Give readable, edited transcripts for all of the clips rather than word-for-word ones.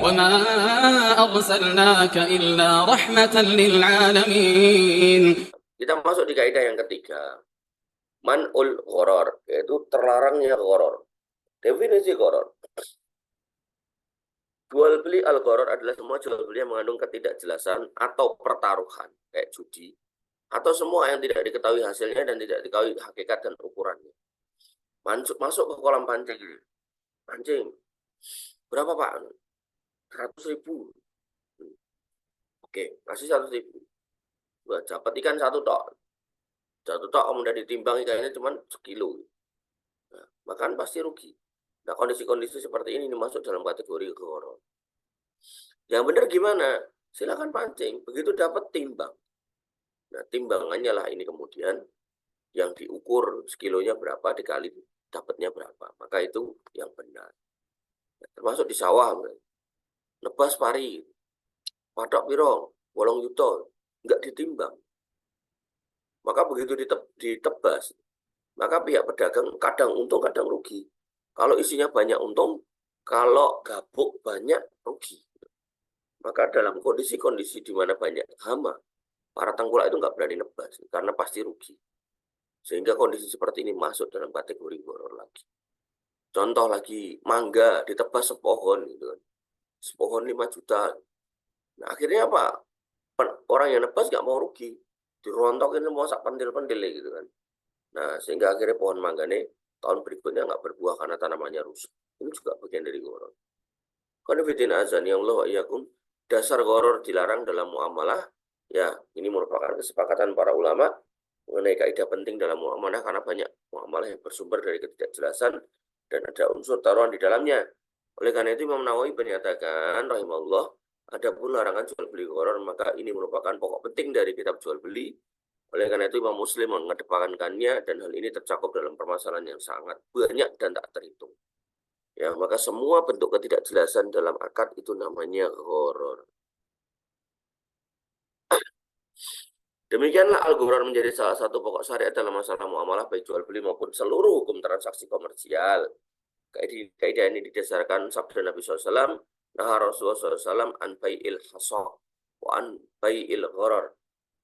وما أرسلناك إلا رحمة للعالمين. Kita masuk di kaidah yang ketiga. Man'ul gharar, yaitu terlarangnya gharar. Definisi gharar. Jual beli al-gharar adalah semua jual beli yang mengandung ketidakjelasan atau pertaruhan, kayak judi, atau semua yang tidak diketahui hasilnya dan tidak diketahui hakikat dan ukurannya. Masuk ke kolam pancing. Pancing. Berapa, Pak? 100.000. Oke, kasih 100.000. Buat dapat ikan satu tok. Satu tok kemudian ditimbang ikannya cuma sekilo. Nah, makan pasti rugi. Nah, kondisi-kondisi seperti ini masuk dalam kategori gharar. Yang benar gimana? Silakan pancing. Begitu dapat timbang. Nah, timbangannya lah ini kemudian yang diukur sekilonya berapa dikali dapatnya berapa. Maka itu yang benar. Nah, termasuk di sawah. Nebas pari. Patok piro? 8 juta. Enggak ditimbang. Maka begitu ditebas, maka pihak pedagang kadang untung, kadang rugi. Kalau isinya banyak untung, kalau gabuk banyak rugi. Maka dalam kondisi-kondisi di mana banyak hama, para tengkulak itu nggak berani nebas, karena pasti rugi. Sehingga kondisi seperti ini masuk dalam kategori gharar lagi. Contoh lagi, mangga ditebas sepohon, gitu kan. Sepohon 5 juta. Nah, akhirnya apa? Orang yang nebas nggak mau rugi. Dirontokin semua sak pendil-pendil gitu kan. Nah, sehingga akhirnya pohon manggane tahun berikutnya nggak berbuah karena tanamannya rusak. Ini juga bagian dari gharar. Qanifiddin azani Allah wa iyyakum, dasar gharar dilarang dalam muamalah. Ya, ini merupakan kesepakatan para ulama mengenai kaidah penting dalam muamalah karena banyak muamalah yang bersumber dari ketidakjelasan dan ada unsur taruhan di dalamnya. Oleh karena itu Imam Nawawi menyatakan rahimahullah, adapun larangan jual beli gharar maka ini merupakan pokok penting dari kitab jual beli. Oleh karena itu Imam Muslim mengedepankannya dan hal ini tercakup dalam permasalahan yang sangat banyak dan tak terhitung. Ya, maka semua bentuk ketidakjelasan dalam akad itu namanya gharar. Demikianlah al-gharar menjadi salah satu pokok syariat dalam masalah muamalah baik jual beli maupun seluruh hukum transaksi komersial. Kaidah ini didasarkan sabda Nabi SAW, nah Rasulullah SAW an bai'il hasah wa an bai'il gharar.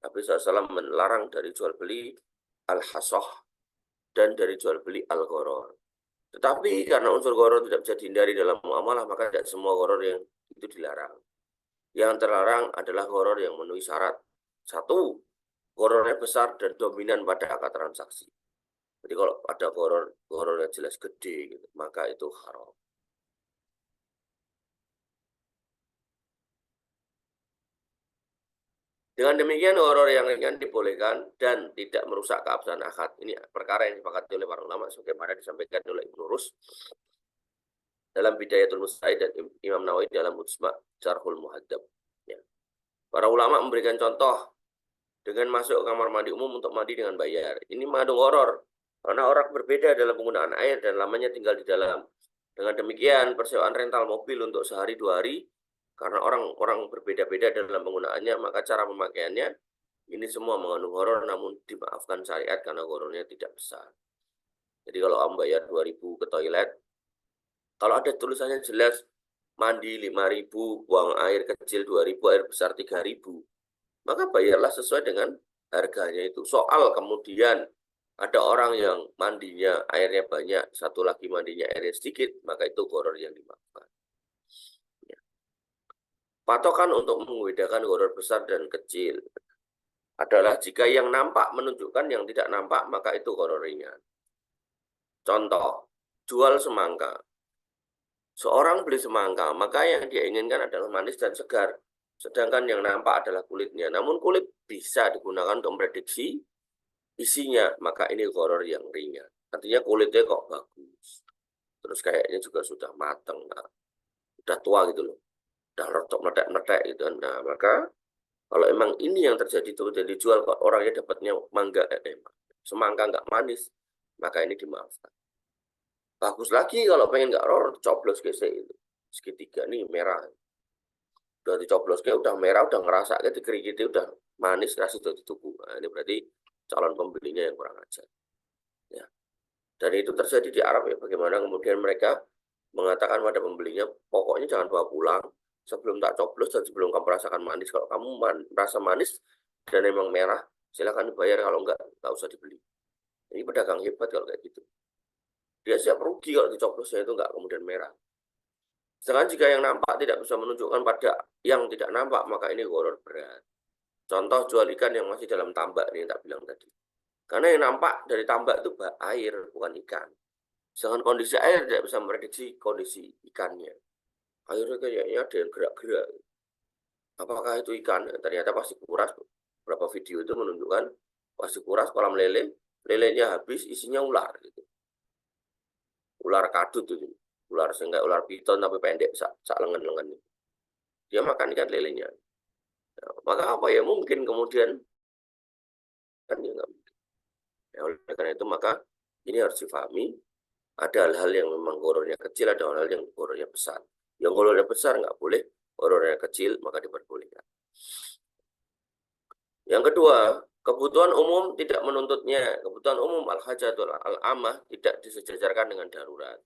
Nabi SAW melarang dari jual beli al-hasah dan dari jual beli al-gharar. Tetapi karena unsur gharar tidak bisa dihindari dalam muamalah, maka tidak semua gharar yang itu dilarang. Yang terlarang adalah gharar yang memenuhi syarat. 1, ghararnya besar dan dominan pada akad transaksi. Jadi kalau ada gharar yang jelas gede, gitu, maka itu haram. Dengan demikian gharar yang ringan dibolehkan dan tidak merusak keabsahan akad. Ini perkara yang disepakati oleh para ulama sebagaimana disampaikan oleh Ibnu Rus dalam Bidayatul Mustahid dan Imam Nawawi dalam Mujma' Syarhul Muhaddab. Ya. Para ulama memberikan contoh dengan masuk ke kamar mandi umum untuk mandi dengan bayar. Ini mengandung gharar karena orang berbeda dalam penggunaan air dan lamanya tinggal di dalam. Dengan demikian persewaan rental mobil untuk sehari 2 hari karena orang-orang berbeda-beda dalam penggunaannya, maka cara pemakaiannya ini semua mengandung gharar namun dimaafkan syariat karena ghararnya tidak besar. Jadi kalau kamu bayar 2.000 ke toilet, kalau ada tulisannya jelas mandi 5.000, buang air kecil 2.000, air besar 3.000, maka bayarlah sesuai dengan harganya itu. Soal kemudian ada orang yang mandinya airnya banyak, satu lagi mandinya airnya sedikit, maka itu gharar yang dimaafkan. Ya. Patokan untuk membedakan gharar besar dan kecil adalah jika yang nampak menunjukkan yang tidak nampak, maka itu gharar ringan. Contoh, jual semangka. Seorang beli semangka, maka yang dia inginkan adalah manis dan segar. Sedangkan yang nampak adalah kulitnya. Namun kulit bisa digunakan untuk memprediksi isinya, maka ini gharar yang ringan. Artinya kulitnya kok bagus. Terus kayaknya juga sudah matang, nah, udah tua gitu loh. Udah rotok meletek-meletek gitu. Nah, maka kalau emang ini yang terjadi tuh jadi jual kok orangnya dapatnya semangka nggak manis, maka ini dimaafkan. Bagus lagi kalau pengen nggak ror, coblos gesek itu. Segitiga nih merah. Udah dicoblos kayak udah merah, udah ngerasa kayak dikerikiti udah manis, kasih tuh tuku. Nah, ini berarti calon pembelinya yang kurang ajar. Ya. Dan itu terjadi di Arab ya. Bagaimana kemudian mereka mengatakan pada pembelinya, pokoknya jangan bawa pulang. sebelum tak coblos dan sebelum kamu merasakan manis. Kalau kamu merasa manis dan memang merah, silakan dibayar. Kalau nggak usah dibeli. Ini pedagang hebat kalau kayak gitu. Dia siap rugi kalau dicoblosnya itu nggak kemudian merah. Sedangkan jika yang nampak tidak bisa menunjukkan pada yang tidak nampak, maka ini gharar berat. Contoh jual ikan yang masih dalam tambak ini yang tak bilang tadi. Karena yang nampak dari tambak itu air, bukan ikan. Sedangkan kondisi air tidak bisa memprediksi kondisi ikannya. Airnya kayaknya ada yang gerak-gerak. Apakah itu ikan? Ternyata pasti kuras. Beberapa video itu menunjukkan pasti kuras kolam lele, lelenya habis, isinya ular. Gitu. Ular kadut itu. Ular sehingga ular piton tapi pendek, sak lengan-lengan. Dia makan ikan lelenya. Nah, maka apa ya mungkin kemudian kan ya nggak mungkin. Ya, oleh karena itu maka ini harus difahami. Ada hal-hal yang memang gorornya kecil, ada hal-hal yang gorornya besar. Yang gorornya besar nggak boleh, gorornya kecil maka diperbolehkan. Yang kedua, kebutuhan umum tidak menuntutnya. Kebutuhan umum al-hajatul al-amah tidak disejajarkan dengan darurat.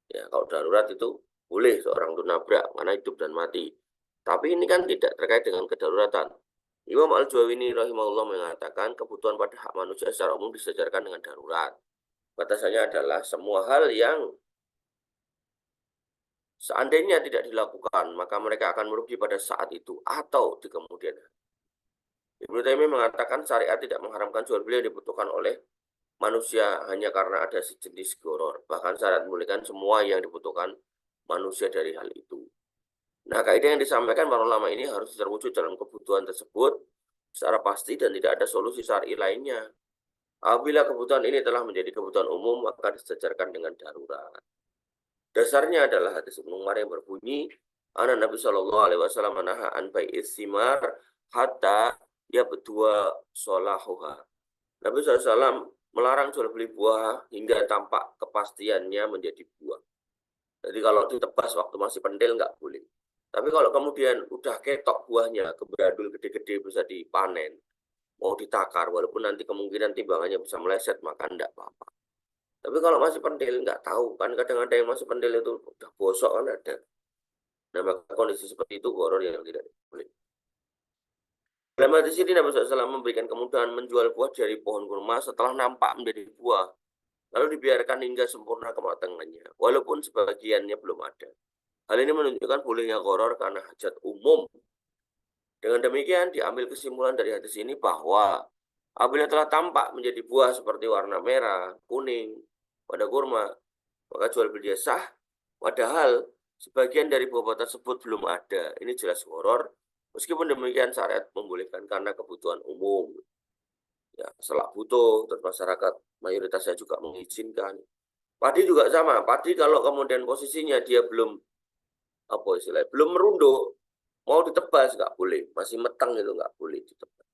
Ya, kalau darurat itu boleh seorang itu nabrak karena hidup dan mati. Tapi ini kan tidak terkait dengan kedaruratan. Imam Al-Juwayni rahimahullah mengatakan kebutuhan pada hak manusia secara umum disejajarkan dengan darurat. Batasannya adalah semua hal yang seandainya tidak dilakukan, maka mereka akan merugi pada saat itu atau di kemudian hari. Ibnu Taimiyah mengatakan syariat tidak mengharamkan jual beli yang dibutuhkan oleh manusia hanya karena ada sejenis goror. Bahkan syariat membolehkan semua yang dibutuhkan manusia dari hal itu. Nah, kaidah yang disampaikan para ulama ini harus terwujud dalam kebutuhan tersebut secara pasti dan tidak ada solusi syar'i lainnya. Apabila kebutuhan ini telah menjadi kebutuhan umum, maka disejajarkan dengan darurat. Dasarnya adalah hadis Ibnu Umar yang berbunyi, Ana Nabi Shallallahu Alaihi Wasallam menahan an bai'is simar hatta yabdua solahuha. Nabi SAW melarang jual beli buah hingga tampak kepastiannya menjadi buah. Jadi kalau ditebas waktu masih pendil nggak boleh. Tapi kalau kemudian udah ketok buahnya, keberadul gede-gede bisa dipanen, mau ditakar, walaupun nanti kemungkinan timbangannya bisa meleset, maka enggak apa-apa. Tapi kalau masih pendil, nggak tahu. Kan kadang ada yang masih pendil itu udah bosok kan ada. Nah, maka kondisi seperti itu gharar yang tidak boleh. Dalam hadis ini Nabi SAW memberikan kemudahan menjual buah dari pohon kurma setelah nampak menjadi buah, lalu dibiarkan hingga sempurna kematangannya, walaupun sebagiannya belum ada. Hal ini menunjukkan bolehnya gharar karena hajat umum. Dengan demikian diambil kesimpulan dari hadis ini bahwa apabila telah tampak menjadi buah seperti warna merah, kuning pada kurma, maka jual beli sah. Padahal sebagian dari buah tersebut belum ada. Ini jelas gharar. Meskipun demikian syariat membolehkan karena kebutuhan umum. Ya, selak butuh, terus masyarakat mayoritasnya juga mengizinkan. Padi juga sama. Padi kalau kemudian posisinya dia belum apa istilahnya, belum merunduk, mau ditebas nggak boleh, masih meteng itu nggak boleh ditebas.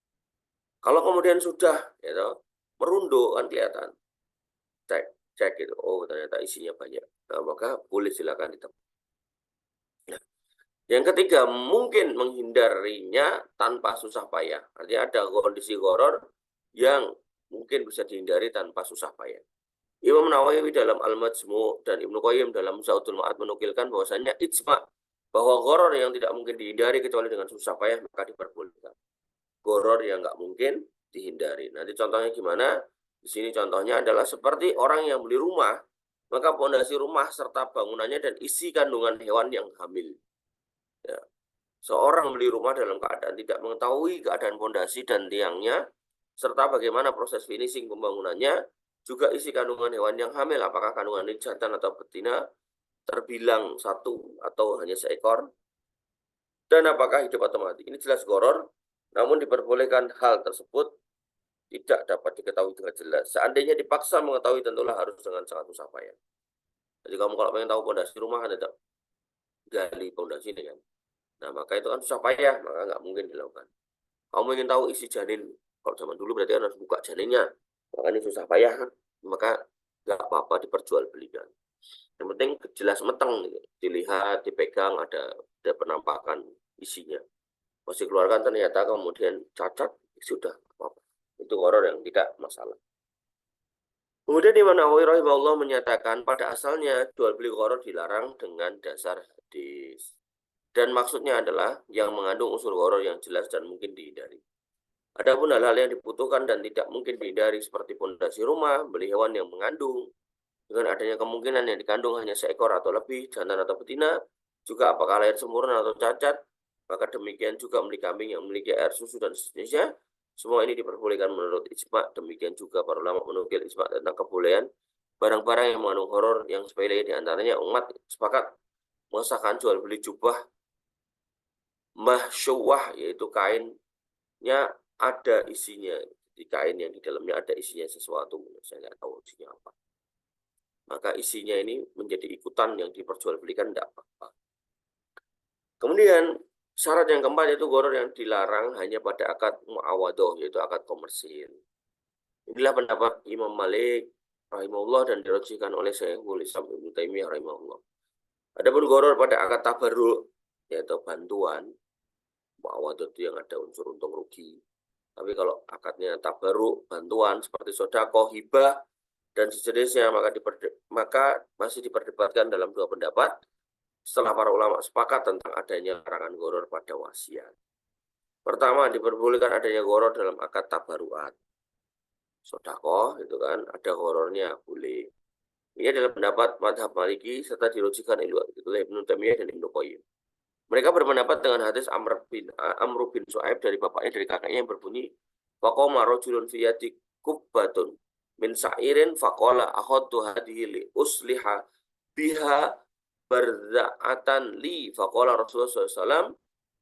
Kalau kemudian sudah gitu, merunduk kan kelihatan, cek gitu, oh ternyata isinya banyak, nah, maka boleh silakan ditebas. Nah, yang ketiga, mungkin menghindarinya tanpa susah payah. Artinya ada kondisi gharar yang mungkin bisa dihindari tanpa susah payah. Imam Nawawi dalam Al-Majmu' dan Ibnu Qayyim dalam Zaudul Ma'ad menukilkan bahwasanya ijma' bahwa gharar yang tidak mungkin dihindari kecuali dengan susah payah maka diperbolehkan. Gharar yang nggak mungkin dihindari. Nanti contohnya gimana? Di sini contohnya adalah seperti orang yang beli rumah, maka pondasi rumah serta bangunannya dan isi kandungan hewan yang hamil. Ya. Seorang beli rumah dalam keadaan tidak mengetahui keadaan pondasi dan tiangnya, serta bagaimana proses finishing pembangunannya, juga isi kandungan hewan yang hamil, apakah kandungan ini jantan atau betina, terbilang satu atau hanya seekor, dan apakah hidup atau mati. Ini jelas gharar, namun diperbolehkan hal tersebut tidak dapat diketahui dengan jelas. Seandainya dipaksa mengetahui tentulah harus dengan sangat susah payah. Jadi kamu kalau pengen tahu pondasi rumah kan tidak gali pondasi ini kan. Nah maka itu kan susah payah, maka nggak mungkin dilakukan. Kamu ingin tahu isi janin, kalau zaman dulu berarti kan harus buka janinnya, maka ini susah payah kan, maka nggak apa-apa diperjualbelikan. Yang penting jelas meteng, gitu. Dilihat, dipegang, ada penampakan isinya. Masih keluarkan ternyata kemudian cacat, sudah apa-apa. Itu gharar yang tidak masalah. Kemudian Imam Nawawi rahimahullah menyatakan pada asalnya jual beli gharar dilarang dengan dasar hadis. dan maksudnya adalah yang mengandung unsur horor yang jelas dan mungkin dihindari. Adapun hal-hal yang dibutuhkan dan tidak mungkin dihindari seperti pondasi rumah, beli hewan yang mengandung, dengan adanya kemungkinan yang dikandung hanya seekor atau lebih, jantan atau betina, juga apakah lahir sempurna atau cacat, maka demikian juga beli kambing yang memiliki air susu dan sejenisnya, semua ini diperbolehkan menurut ijma. Demikian juga para ulama menukil ijma tentang kebolehan barang-barang yang mengandung horor yang sepele, diantaranya umat sepakat mengesahkan jual beli jubah mahsyuwah, yaitu kainnya ada isinya, di kain yang di dalamnya ada isinya sesuatu, saya nggak tahu isinya apa. Maka isinya ini menjadi ikutan yang diperjualbelikan, tidak apa-apa. Kemudian syarat yang keempat yaitu gharar yang dilarang hanya pada akad muawadoh, yaitu akad komersil. Inilah pendapat Imam Malik rahimahullah dan dirujukkan oleh Syekhul Islam Ibnu Taimiyah rahimahullah. Adapun gharar pada akad tabarruk, yaitu bantuan, muawadoh itu yang ada unsur untung rugi. Tapi kalau akadnya tabarruk, bantuan seperti sedekah, hibah dan sejenisnya, maka masih diperdebatkan dalam dua pendapat setelah para ulama sepakat tentang adanya larangan gharar pada wasiat. Pertama, diperbolehkan adanya gharar dalam akad tabaruat. Sedekah itu kan ada ghararnya, boleh. Ini adalah pendapat mazhab Maliki serta dirujukkan oleh Ibnu Taimiyah dan Ibnu Qayyim. Mereka berpendapat dengan hadis Amr bin Shu'aib dari bapaknya dari kakaknya yang berbunyi, faqama rajulun fi yadi kubbatun min sa'irin faqala akhadtu hadhihi li usliha biha barza'atan li, faqala Rasulullah SAW,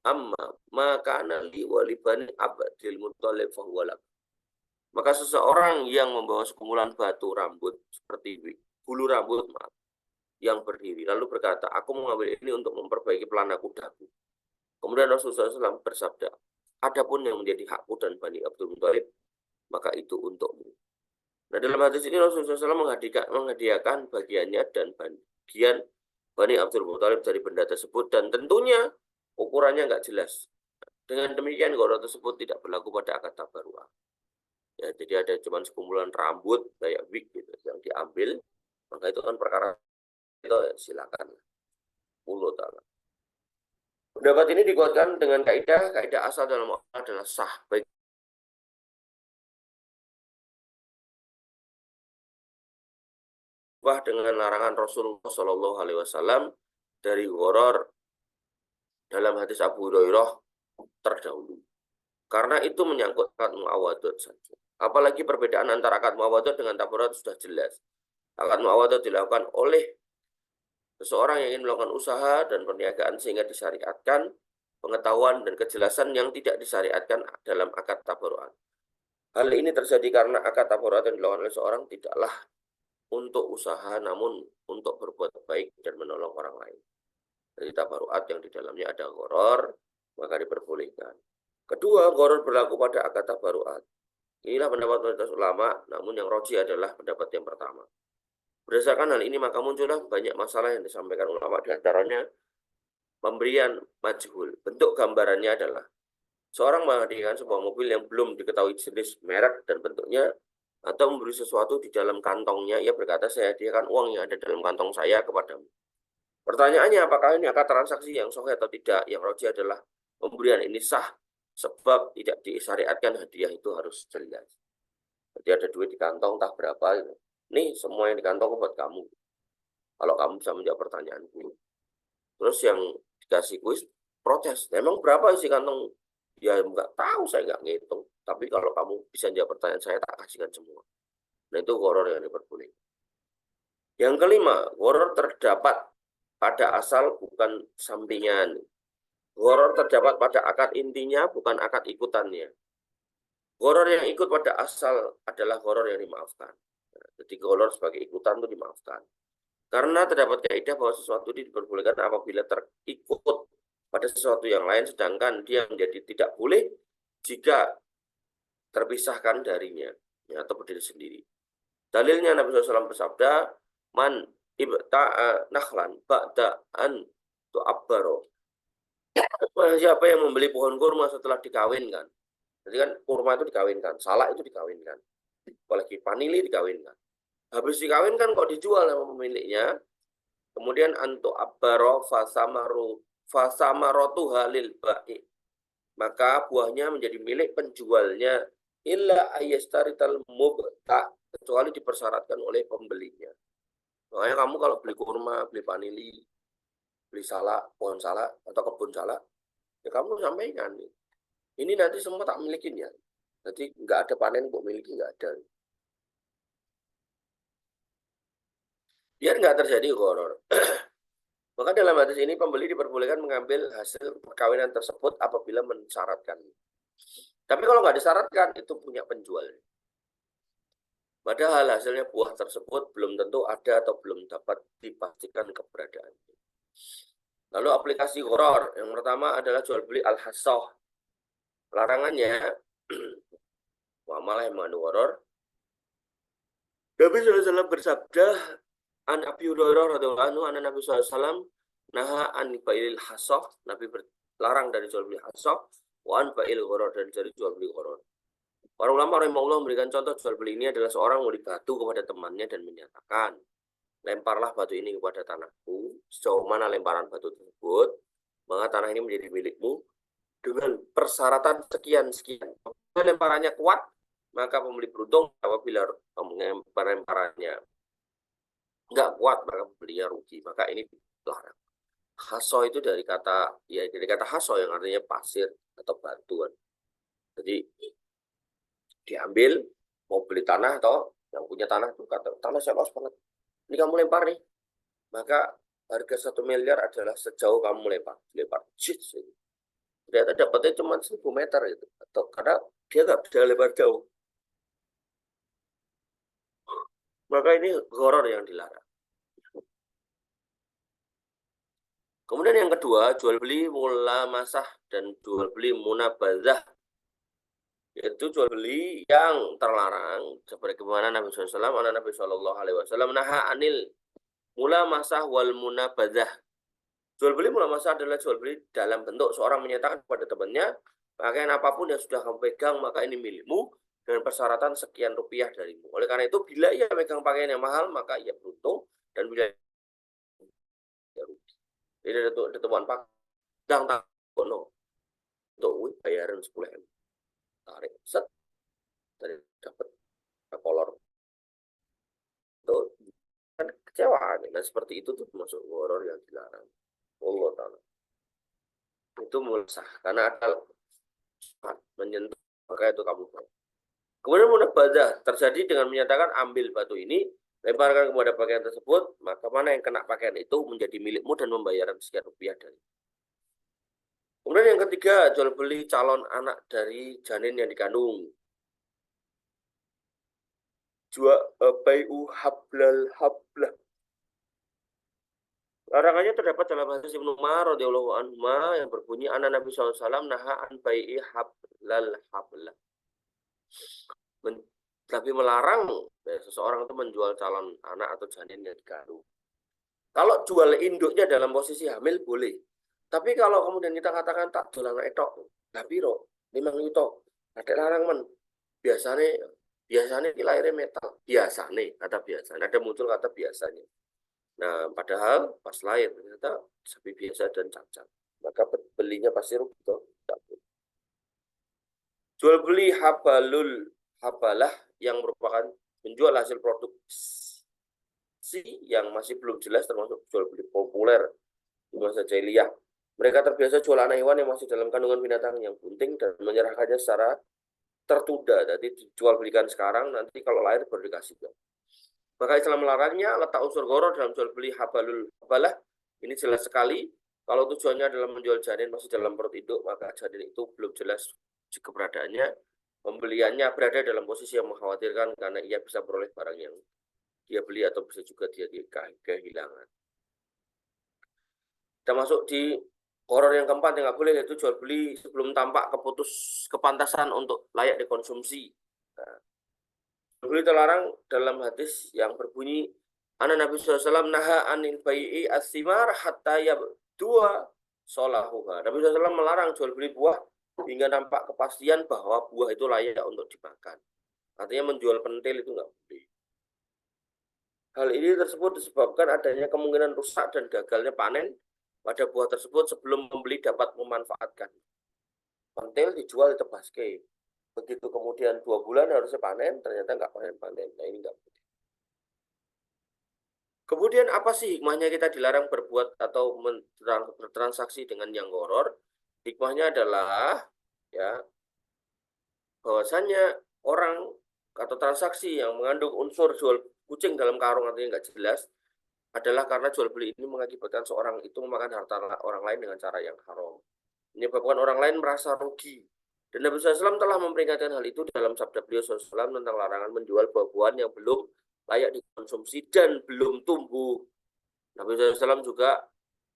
amma ma kana li wa li bani Abdil Muttalib fahuwa lak. Maka seseorang yang membawa sekumpulan batu rambut seperti bulu rambut yang berdiri lalu berkata, aku mengambil ini untuk memperbaiki pelana kudaku. Kemudian Rasulullah SAW bersabda, adapun yang menjadi hakku dan Bani Abdul Muttalib, maka itu untukmu. Nah, dalam hadis ini Rasulullah SAW menghadiahkan bagiannya dan bagian Bani Abdul Muttalib dari benda tersebut, dan tentunya ukurannya nggak jelas. Dengan demikian gharar tersebut tidak berlaku pada akad tabaruah. Ya, jadi ada cuma sekumpulan rambut kayak wig gitu yang diambil, maka itu kan perkara itu silakan. Mulut Allah. Pendapat ini dikuatkan dengan kaidah asal dalam adalah sah, baik dengan larangan Rasulullah Shallallahu Alaihi Wasallam dari gharar dalam hadis Abu Hurairah terdahulu. Karena itu menyangkut akad muawadah saja. Apalagi perbedaan antara akad muawadah dengan tabaruat sudah jelas. Akad muawadah dilakukan oleh seseorang yang ingin melakukan usaha dan perniagaan sehingga disyariatkan pengetahuan dan kejelasan yang tidak disyariatkan dalam akad tabaruat. Hal ini terjadi karena akad tabaruat yang dilakukan oleh seorang tidaklah untuk usaha namun untuk berbuat baik dan menolong orang lain. Jadi tabaruat yang di dalamnya ada gharar, maka diperbolehkan. Kedua, gharar berlaku pada akad tabaruat. Inilah pendapat mayoritas ulama, namun yang rajih adalah pendapat yang pertama. Berdasarkan hal ini maka muncullah banyak masalah yang disampaikan ulama, di antaranya pemberian majhul. Bentuk gambarannya adalah seorang menghadiahkan sebuah mobil yang belum diketahui jenis, merek, dan bentuknya, atau memberi sesuatu di dalam kantongnya. Ia berkata, saya hadiahkan uang yang ada dalam kantong saya kepadamu. Pertanyaannya, apakah ini akad transaksi yang sahih atau tidak? Yang rajih adalah pemberian ini sah, sebab tidak disyariatkan hadiah itu harus jelas. Jadi ada duit di kantong, entah berapa, gitu. Nih semua yang di kantong buat kamu. Kalau kamu bisa menjawab pertanyaanku. Terus yang dikasih kuis protes, emang berapa isi kantong? Ya nggak tahu, saya nggak ngitung. Tapi kalau kamu bisa jawab pertanyaan saya, tak kasihkan semua. Nah itu gharar yang diperbolehkan. Yang kelima, gharar terdapat pada asal bukan sampingan. Gharar terdapat pada akad intinya bukan akad ikutannya. Gharar yang ikut pada asal adalah gharar yang dimaafkan. Jadi gharar sebagai ikutan itu dimaafkan. Karena terdapat kaidah bahwa sesuatu diperbolehkan apabila terikut pada sesuatu yang lain, sedangkan dia menjadi tidak boleh jika terpisahkan darinya, ya, atau berdiri sendiri. Dalilnya Nabi SAW bersabda, man ibta'a nakhlan ba'da an tu'abbaro. Siapa yang membeli pohon kurma setelah dikawinkan? Jadi kan kurma itu dikawinkan, salak itu dikawinkan, apalagi vanili dikawinkan. Habis dikawinkan kok dijual sama pemiliknya. Kemudian antu abbaro fasamaru fasamaratuha lil ba'i, maka buahnya menjadi milik penjualnya, illa ayastarital mubta, kecuali dipersyaratkan oleh pembelinya. Makanya kamu kalau beli kurma, beli vanili, beli salak, pohon salak atau kebun salak, ya kamu sampaikan, ini nanti semua tak milikin ya. Jadi nggak ada panen kok miliki, nggak ada. Biar nggak terjadi horor. Maka dalam hadis ini pembeli diperbolehkan mengambil hasil perkawinan tersebut apabila mensyaratkan. Tapi kalau nggak disyaratkan, itu punya penjual. Padahal hasilnya buah tersebut belum tentu ada atau belum dapat dipastikan keberadaannya. Lalu aplikasi horor yang pertama adalah jual beli al-hassah. Larangannya, muamalah yang mengandung horor. Nabi SAW bersabda, an Abi Hurairah radhiyallahu anhu, anna Nabi SAW naha an bai'il hassah. Nabi berlarang dari jual beli hassah, wa an bai'il horor, dan dari jual beli horor. Para ulama rahimahullah memberikan contoh jual beli ini adalah seorang memberi batu kepada temannya dan menyatakan, lemparlah batu ini kepada tanahku, sejauh mana lemparan batu tersebut, maka tanah ini menjadi milikmu dengan persyaratan sekian-sekian. Apabila lemparannya kuat, maka pembeli beruntung. Apabila lemparannya nggak kuat, maka pembelinya rugi. Maka ini dilarang. Haso itu dari kata haso yang artinya pasir atau batuan. Jadi diambil, mau beli tanah atau yang punya tanah itu kata tanah saya luas banget, ini kamu lempar nih, maka harga 1 miliar adalah sejauh kamu lempar. Ternyata dapatnya cuma 1.000 meter itu, atau karena dia nggak bisa lebar jauh. Maka ini horor yang dilarang. Kemudian yang kedua, jual beli mulamasah dan jual beli munabadzah, yaitu jual beli yang terlarang, seperti kemana Nabi SAW, Nabi SAW naha anil mulamasah wal munabadzah. Jual beli mulamasah adalah jual beli dalam bentuk seorang menyatakan kepada temannya, pakaian apapun yang sudah kamu pegang maka ini milikmu dengan persyaratan sekian rupiah darimu. Oleh karena itu, bila ia megang pakaian yang mahal maka ia beruntung, dan bila ia rugi. Jadi ada temuan pak, dang tak kono, untuk bayaran 10.000. Tarik set, tadi dapat kolor, itu kan kecewa. Nah seperti itu tuh masuk horor yang dilarang Allah Ta'ala. Itu mulsah karena ada menyentuh, maka itu kamu. Kemudian munabadzah terjadi dengan menyatakan, ambil batu ini, lemparkan kepada pakaian tersebut, maka mana yang kena pakaian itu menjadi milikmu dan membayarkan sekian rupiah dari. Kemudian yang ketiga, jual beli calon anak dari janin yang dikandung. Jual bai'u hablal hablah. Larangannya terdapat dalam hadis Ibnu Umar radhiyallahu anhu yang berbunyi, anna Nabi SAW naha an bai'i hablal hablah. Tapi melarang seseorang itu menjual calon anak atau janin yang dikandung. Kalau jual induknya dalam posisi hamil boleh. Tapi kalau kemudian kita katakan tak dolan etok, tapi ro 5 juta, ada larang men. Biasanya ini lahirnya metal. Biasanya ada muncul kata biasanya. Nah, padahal pas lahir ternyata sapi biasa dan cacat. Maka belinya pasti rugi. Jual beli habalah yang merupakan menjual hasil produksi yang masih belum jelas, termasuk jual beli populer di masa jahiliyah. Mereka terbiasa jual anak hewan yang masih dalam kandungan binatang yang bunting dan menyerahkannya secara tertunda. Jadi dijual belikan sekarang, nanti kalau lahir baru dikasih. Maka Islam melarangnya. Letak unsur horor dalam jual beli habalah ini jelas sekali. Kalau tujuannya adalah menjual janin masih dalam perut induk, maka janin itu belum jelas keberadaannya. Pembeliannya berada dalam posisi yang mengkhawatirkan karena ia bisa beroleh barang yang dia beli atau bisa juga dia kehilangan. Kita masuk di horor yang keempat yang nggak boleh, yaitu jual beli sebelum tampak kepantasan untuk layak dikonsumsi. Nah, jual beli terlarang dalam hadis yang berbunyi, anna Nabi SAW naha anil bai'i as-simar hatta yabdua solahuha. Nabi SAW melarang jual beli buah hingga nampak kepastian bahwa buah itu layak untuk dimakan. Artinya menjual pentil itu nggak boleh. Hal ini tersebut disebabkan adanya kemungkinan rusak dan gagalnya panen pada buah tersebut sebelum pembeli dapat memanfaatkan. Pentil dijual tebaske. Begitu kemudian 2 bulan harusnya panen, ternyata nggak panen-panen. Nah ini nggak boleh. Kemudian apa sih hikmahnya kita dilarang berbuat atau bertransaksi dengan yang gharar? Hikmahnya adalah ya bahwasanya orang atau transaksi yang mengandung unsur jual kucing dalam karung artinya nggak jelas adalah karena jual beli ini mengakibatkan seorang itu memakan harta orang lain dengan cara yang haram. Menyebabkan orang lain merasa rugi. Dan Nabi SAW telah memperingatkan hal itu dalam sabda beliau SAW tentang larangan menjual buah-buahan yang belum layak dikonsumsi dan belum tumbuh. Nabi SAW juga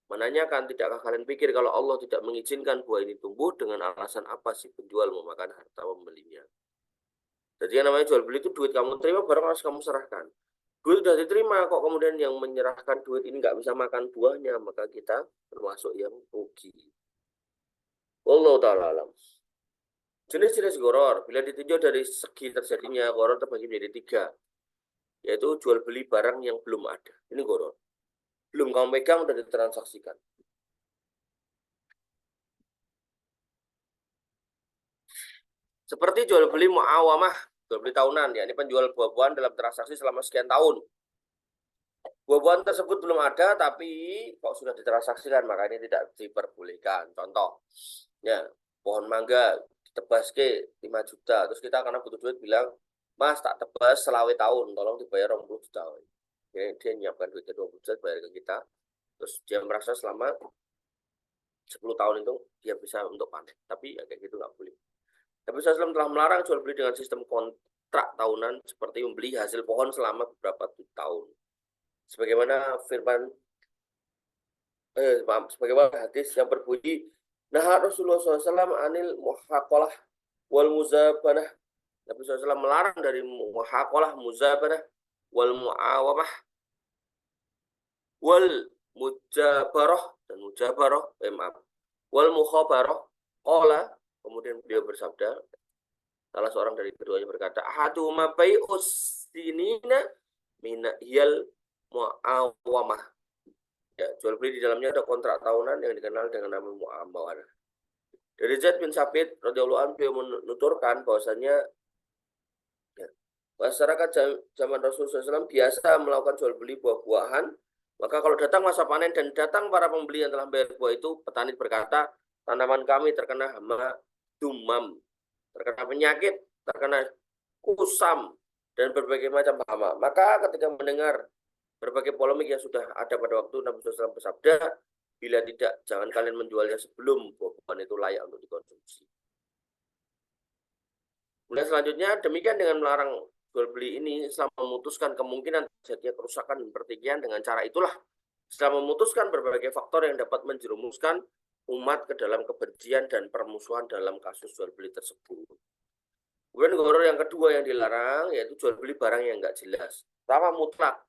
menanyakan, tidakkah kalian pikir kalau Allah tidak mengizinkan buah ini tumbuh, dengan alasan apa si penjual memakan harta pembelinya? Jadi yang namanya jual beli itu duit kamu terima, barang harus kamu serahkan. Duit sudah diterima, kok kemudian yang menyerahkan duit ini nggak bisa makan buahnya, maka kita termasuk yang rugi. Wallahu ta'ala alam. Jenis-jenis gharar, bila ditinjau dari segi terjadinya, gharar terbagi menjadi 3, yaitu jual beli barang yang belum ada. Ini gharar. Belum kamu pegang, sudah ditransaksikan. Seperti jual beli muawamah, jual beli tahunan, ya ini penjual buah-buahan dalam transaksi selama sekian tahun. Buah-buahan tersebut belum ada, tapi kok sudah ditransaksikan, maka ini tidak diperbolehkan. Contoh, ya pohon mangga ditebas ke 5 juta, terus kita karena butuh duit bilang, Mas tak tebas selawe tahun, tolong dibayar 20 juta. Jadi dia menyiapkan duitnya 20 juta, bayar ke kita, terus dia merasa selama 10 tahun itu dia bisa untuk panen. Tapi ya kayak gitu nggak boleh. Tapi Islam telah melarang jual beli dengan sistem kontrak tahunan seperti membeli hasil pohon selama beberapa tahun. Sebagaimana firman sebagaimana hadis yang berbunyi, nah Rasulullah SAW anil muhaqalah wal muzabanah. Nabi SAW melarang dari muhaqalah, muzabanah, wal muawamah, wal mujabarah dan mujabarah, wal mukhabarah. Qala, kemudian beliau bersabda, salah seorang dari keduanya berkata, ahaduma bai'us sinina mina hiyal muawamah. Ya, jual beli di dalamnya ada kontrak tahunan yang dikenal dengan nama muamalah. Dari Zaid bin Sabit radhiyallahu anhu beliau menuturkan bahwasanya ya, masyarakat zaman Rasulullah SAW biasa melakukan jual beli buah-buahan. Maka kalau datang masa panen dan datang para pembeli yang telah bayar buah itu, petani berkata, tanaman kami terkena hama dumam, terkena penyakit, terkena kusam, dan berbagai macam hama. Maka ketika mendengar berbagai polemik yang sudah ada pada waktu, Nabi SAW bersabda, bila tidak, jangan kalian menjualnya sebelum buah-buahan itu layak untuk dikonsumsi. Kemudian selanjutnya, demikian dengan melarang jual beli ini, Islam memutuskan kemungkinan terjadinya kerusakan dan pertikaian. Dengan cara itulah Islam memutuskan berbagai faktor yang dapat menjerumuskan umat ke dalam kebencian dan permusuhan dalam kasus jual beli tersebut. Kemudian gharar yang kedua yang dilarang yaitu jual beli barang yang nggak jelas. Pertama, mutlak.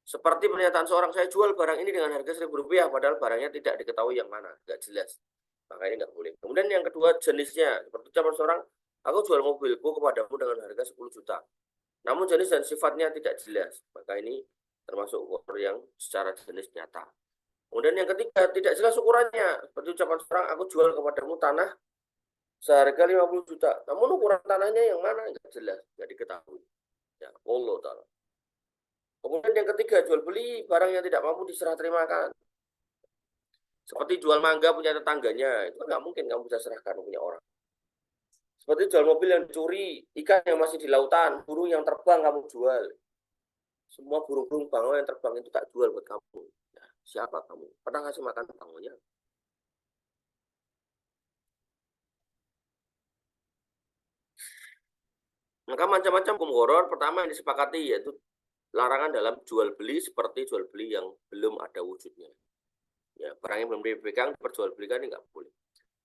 Seperti pernyataan seorang, saya jual barang ini dengan harga Rp1.000, padahal barangnya tidak diketahui yang mana, nggak jelas. Maka ini nggak boleh. Kemudian yang kedua, jenisnya. Seperti ucapan seorang, aku jual mobilku kepadamu dengan harga 10 juta. Namun jenis dan sifatnya tidak jelas. Maka ini termasuk gharar yang secara jenis nyata. Kemudian yang ketiga, tidak jelas ukurannya. Seperti ucapan seorang, aku jual kepadamu tanah seharga 50 juta. Namun ukuran tanahnya yang mana nggak jelas, nggak diketahui. Ya, Allah Ta'ala. Kemudian yang ketiga, jual beli barang yang tidak mampu diserah terimakan. Seperti jual mangga punya tetangganya, itu kan nggak mungkin kamu bisa serahkan punya orang. Seperti jual mobil yang dicuri, ikan yang masih di lautan, burung yang terbang kamu jual. Semua burung-burung bangau yang terbang itu tak jual buat kamu. Ya, siapa kamu? Pernah ngasih makan bangaunya? Maka macam-macam hukum gharar. Pertama yang disepakati yaitu larangan dalam jual beli seperti jual beli yang belum ada wujudnya. Ya, barang yang belum dipegang diperjualbelikan ini nggak boleh.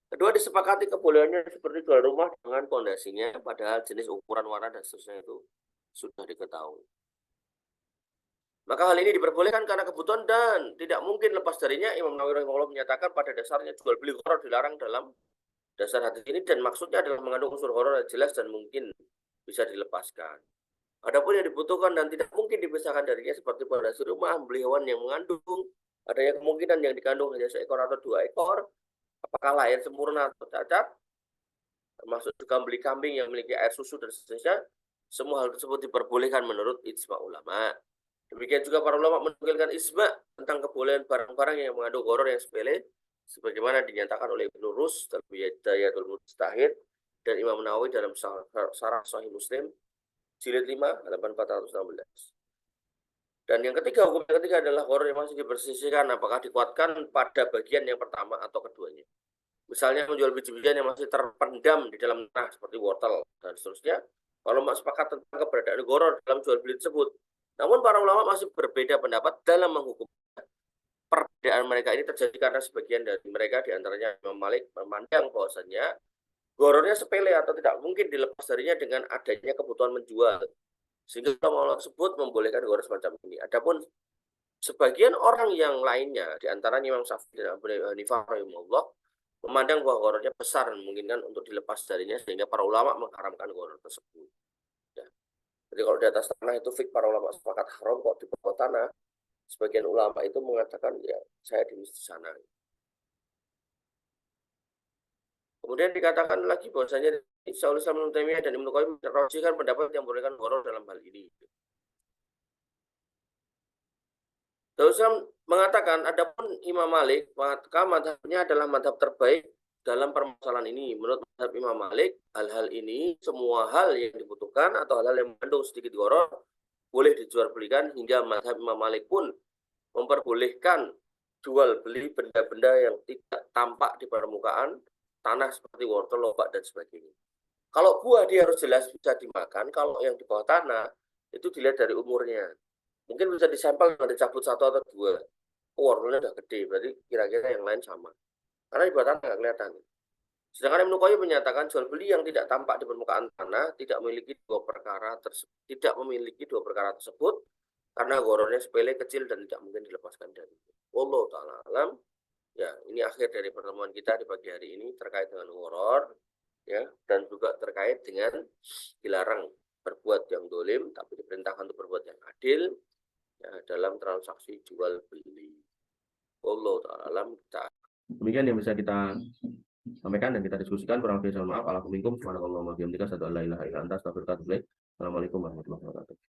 Kedua, disepakati kebolehannya seperti jual rumah dengan pondasinya, padahal jenis, ukuran, warna, dan seterusnya itu sudah diketahui. Maka hal ini diperbolehkan karena kebutuhan dan tidak mungkin lepas darinya. Imam Nawawi rahimahullah menyatakan pada dasarnya jual beli gharar dilarang dalam dasar hadis ini, dan maksudnya adalah mengandung unsur gharar yang jelas dan mungkin bisa dilepaskan. Adapun yang dibutuhkan dan tidak mungkin dipisahkan darinya seperti pondasi rumah, beli hewan yang mengandung adanya kemungkinan yang dikandung hanya seekor atau 2 ekor, apakah lahir sempurna atau cacat, termasuk juga beli kambing yang memiliki air susu dan seterusnya, semua hal tersebut diperbolehkan menurut ijma ulama. Demikian juga para ulama menukilkan ijma tentang kebolehan barang-barang yang mengandung gharar yang sepele, sebagaimana dinyatakan oleh Ibnu Rus dalam Bidayatul Mujtahid dan Imam Nawawi dalam Syarah Sahih Muslim jilid 5 halaman 416. Dan yang ketiga, hukum yang ketiga adalah gharar yang masih dipersisihkan apakah dikuatkan pada bagian yang pertama atau keduanya. Misalnya menjual biji-bijian yang masih terpendam di dalam tanah seperti wortel dan seterusnya. Kalau sepakat tentang keberadaan gharar dalam jual beli tersebut. Namun para ulama masih berbeda pendapat dalam menghukum. Perbedaan mereka ini terjadi karena sebagian dari mereka diantaranya Imam Malik memandang bahwasannya ghararnya sepele atau tidak mungkin dilepas darinya dengan adanya kebutuhan menjual. Sehingga ulama tersebut membolehkan gharar semacam ini. Adapun sebagian orang yang lainnya, diantaranya Imam Syafi'i dan Abu Hanifah rahimahullah, memandang bahwa ghararnya besar dan memungkinkan untuk dilepas darinya sehingga para ulama mengharamkan gharar tersebut. Ya. Jadi kalau di atas tanah itu fik para ulama sepakat haram, kok di bawah tanah sebagian ulama itu mengatakan ya saya di sana. Kemudian dikatakan lagi bahwasanya Syaikh Islam Ibnu Taimiyah dan Ibnu Qayyim merajihkan pendapat yang membolehkan gharar dalam hal ini. Islam mengatakan adapun Imam Malik maka madhabnya adalah madhab terbaik dalam permasalahan ini. Menurut madhab Imam Malik, hal-hal ini semua hal yang dibutuhkan atau hal-hal yang mengandung sedikit gharar boleh dijual belikan hingga madhab Imam Malik pun memperbolehkan jual beli benda-benda yang tidak tampak di permukaan tanah seperti wortel, lobak dan sebagainya. Kalau buah dia harus jelas bisa dimakan, kalau yang di bawah tanah itu dilihat dari umurnya. Mungkin bisa disampel dengan dicabut 1 atau 2. Wortelnya udah gede, berarti kira-kira yang lain sama. Karena di bawah tanah nggak kelihatan. Sedangkan Ibnu Qayyim menyatakan jual beli yang tidak tampak di permukaan tanah tidak memiliki dua perkara tersebut karena ghararnya sepele, kecil dan tidak mungkin dilepaskan dari itu. Wallahu taala alam. Ya, ini akhir dari pertemuan kita di pagi hari ini terkait dengan gharar ya dan juga terkait dengan dilarang berbuat yang dolim tapi diperintahkan untuk berbuat yang adil ya, dalam transaksi jual beli. Wallahu taala alam. Demikian yang bisa kita sampaikan dan kita diskusikan. Kurang lebih mohon maaf. Assalamualaikum warahmatullahi wabarakatuh. Assalamualaikum warahmatullahi wabarakatuh.